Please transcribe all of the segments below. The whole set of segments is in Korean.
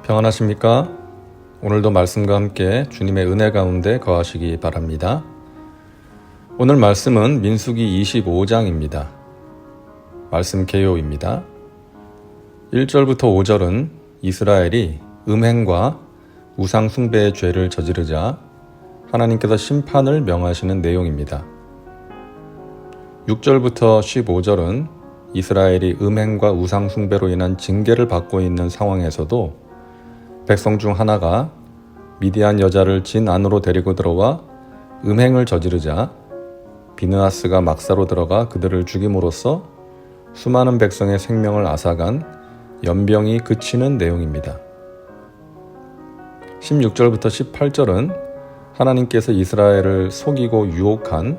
평안하십니까? 오늘도 말씀과 함께 주님의 은혜 가운데 거하시기 바랍니다. 오늘 말씀은 민수기 25장입니다. 말씀 개요입니다. 1절부터 5절은 이스라엘이 음행과 우상 숭배의 죄를 저지르자 하나님께서 심판을 명하시는 내용입니다. 6절부터 15절은 이스라엘이 음행과 우상 숭배로 인한 징계를 받고 있는 상황에서도 백성 중 하나가 미디안 여자를 진 안으로 데리고 들어와 음행을 저지르자 비느하스가 막사로 들어가 그들을 죽임으로써 수많은 백성의 생명을 앗아간 연병이 그치는 내용입니다. 16절부터 18절은 하나님께서 이스라엘을 속이고 유혹한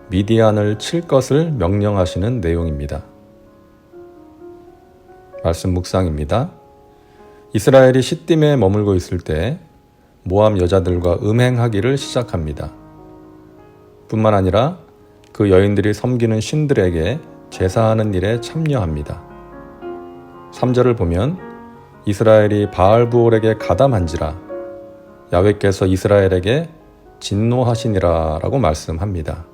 미디안을 칠 것을 명령하시는 내용입니다. 말씀 묵상입니다. 이스라엘이 시딤에 머물고 있을 때 모압 여자들과 음행하기를 시작합니다. 뿐만 아니라 그 여인들이 섬기는 신들에게 제사하는 일에 참여합니다. 3절을 보면 이스라엘이 바알부올에게 가담한지라 야훼께서 이스라엘에게 진노하시니라 라고 말씀합니다.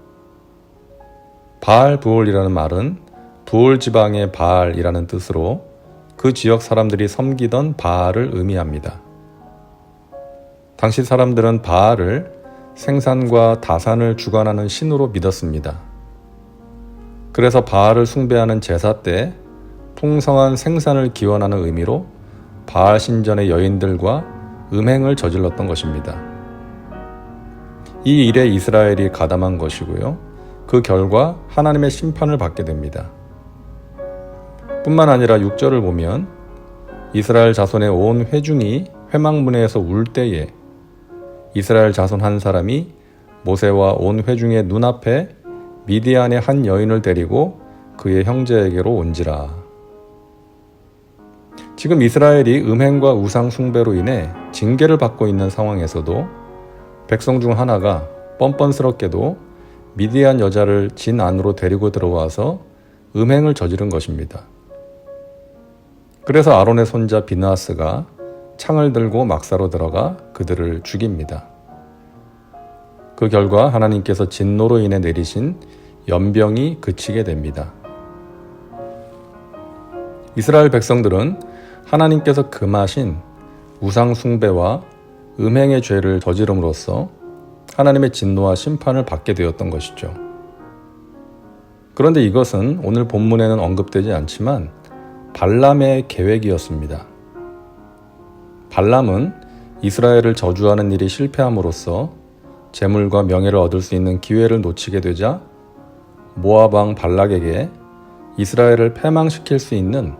바알부올이라는 말은 부올 지방의 바알이라는 뜻으로 그 지역 사람들이 섬기던 바알을 의미합니다. 당시 사람들은 바알을 생산과 다산을 주관하는 신으로 믿었습니다. 그래서 바알을 숭배하는 제사 때 풍성한 생산을 기원하는 의미로 바알 신전의 여인들과 음행을 저질렀던 것입니다. 이 일에 이스라엘이 가담한 것이고요. 그 결과 하나님의 심판을 받게 됩니다. 뿐만 아니라 6절을 보면 이스라엘 자손의 온 회중이 회막문에서 울 때에 이스라엘 자손 한 사람이 모세와 온 회중의 눈앞에 미디안의 한 여인을 데리고 그의 형제에게로 온지라. 지금 이스라엘이 음행과 우상 숭배로 인해 징계를 받고 있는 상황에서도 백성 중 하나가 뻔뻔스럽게도 미디안 여자를 진 안으로 데리고 들어와서 음행을 저지른 것입니다. 그래서 아론의 손자 비느하스가 창을 들고 막사로 들어가 그들을 죽입니다. 그 결과 하나님께서 진노로 인해 내리신 연병이 그치게 됩니다. 이스라엘 백성들은 하나님께서 금하신 우상 숭배와 음행의 죄를 저지름으로써 하나님의 진노와 심판을 받게 되었던 것이죠. 그런데 이것은 오늘 본문에는 언급되지 않지만 발람의 계획이었습니다. 발람은 이스라엘을 저주하는 일이 실패함으로써 재물과 명예를 얻을 수 있는 기회를 놓치게 되자 모압 왕 발락에게 이스라엘을 패망시킬 수 있는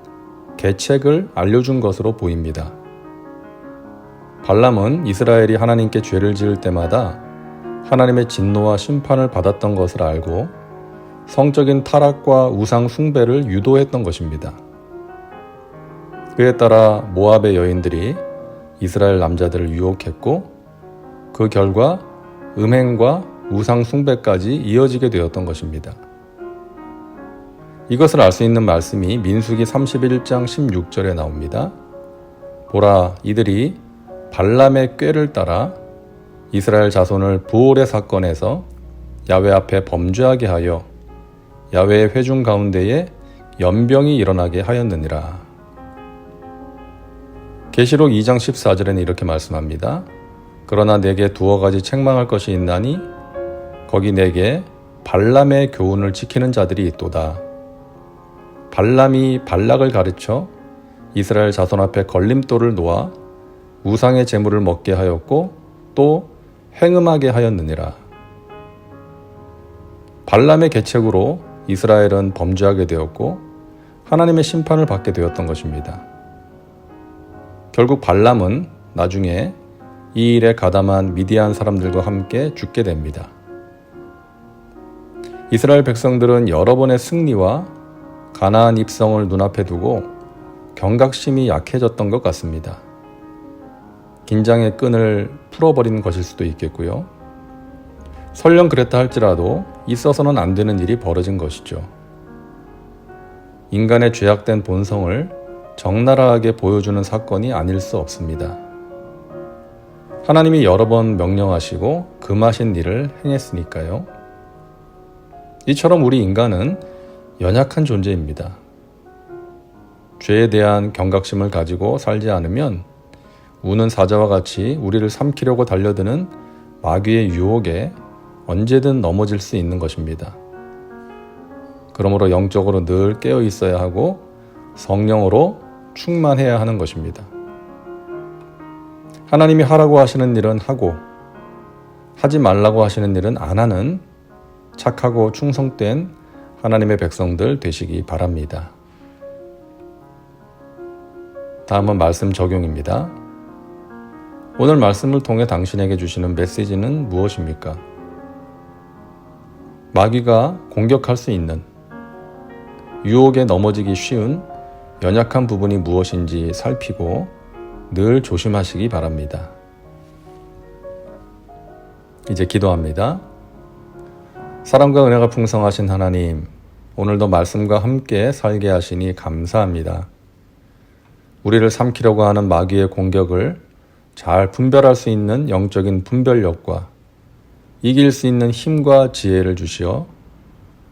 계책을 알려준 것으로 보입니다. 발람은 이스라엘이 하나님께 죄를 지을 때마다 하나님의 진노와 심판을 받았던 것을 알고 성적인 타락과 우상 숭배를 유도했던 것입니다. 그에 따라 모압의 여인들이 이스라엘 남자들을 유혹했고 그 결과 음행과 우상 숭배까지 이어지게 되었던 것입니다. 이것을 알 수 있는 말씀이 민수기 31장 16절에 나옵니다. 보라, 이들이 발람의 꾀를 따라 이스라엘 자손을 부올의 사건에서 야훼 앞에 범죄하게 하여 야훼의 회중 가운데에 연병이 일어나게 하였느니라. 계시록 2장 14절에는 이렇게 말씀합니다. 그러나 내게 두어 가지 책망할 것이 있나니 거기 내게 발람의 교훈을 지키는 자들이 있도다. 발람이 발락을 가르쳐 이스라엘 자손 앞에 걸림돌을 놓아 우상의 제물을 먹게 하였고 또 행음하게 하였느니라. 발람의 계책으로 이스라엘은 범죄하게 되었고 하나님의 심판을 받게 되었던 것입니다. 결국 발람은 나중에 이 일에 가담한 미디안 사람들과 함께 죽게 됩니다. 이스라엘 백성들은 여러 번의 승리와 가나안 입성을 눈앞에 두고 경각심이 약해졌던 것 같습니다. 긴장의 끈을 풀어버린 것일 수도 있겠고요. 설령 그랬다 할지라도 있어서는 안 되는 일이 벌어진 것이죠. 인간의 죄악된 본성을 적나라하게 보여주는 사건이 아닐 수 없습니다. 하나님이 여러 번 명령하시고 금하신 일을 행했으니까요. 이처럼 우리 인간은 연약한 존재입니다. 죄에 대한 경각심을 가지고 살지 않으면 우는 사자와 같이 우리를 삼키려고 달려드는 마귀의 유혹에 언제든 넘어질 수 있는 것입니다. 그러므로 영적으로 늘 깨어 있어야 하고 성령으로 충만해야 하는 것입니다. 하나님이 하라고 하시는 일은 하고 하지 말라고 하시는 일은 안 하는 착하고 충성된 하나님의 백성들 되시기 바랍니다. 다음은 말씀 적용입니다. 오늘 말씀을 통해 당신에게 주시는 메시지는 무엇입니까? 마귀가 공격할 수 있는 유혹에 넘어지기 쉬운 연약한 부분이 무엇인지 살피고 늘 조심하시기 바랍니다. 이제 기도합니다. 사랑과 은혜가 풍성하신 하나님, 오늘도 말씀과 함께 살게 하시니 감사합니다. 우리를 삼키려고 하는 마귀의 공격을 잘 분별할 수 있는 영적인 분별력과 이길 수 있는 힘과 지혜를 주시어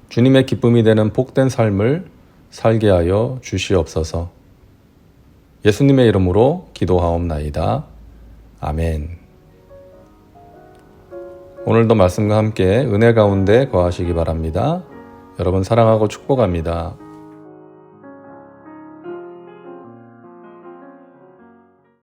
주님의 기쁨이 되는 복된 삶을 살게 하여 주시옵소서. 예수님의 이름으로 기도하옵나이다. 아멘. 오늘도 말씀과 함께 은혜 가운데 거하시기 바랍니다. 여러분 사랑하고 축복합니다.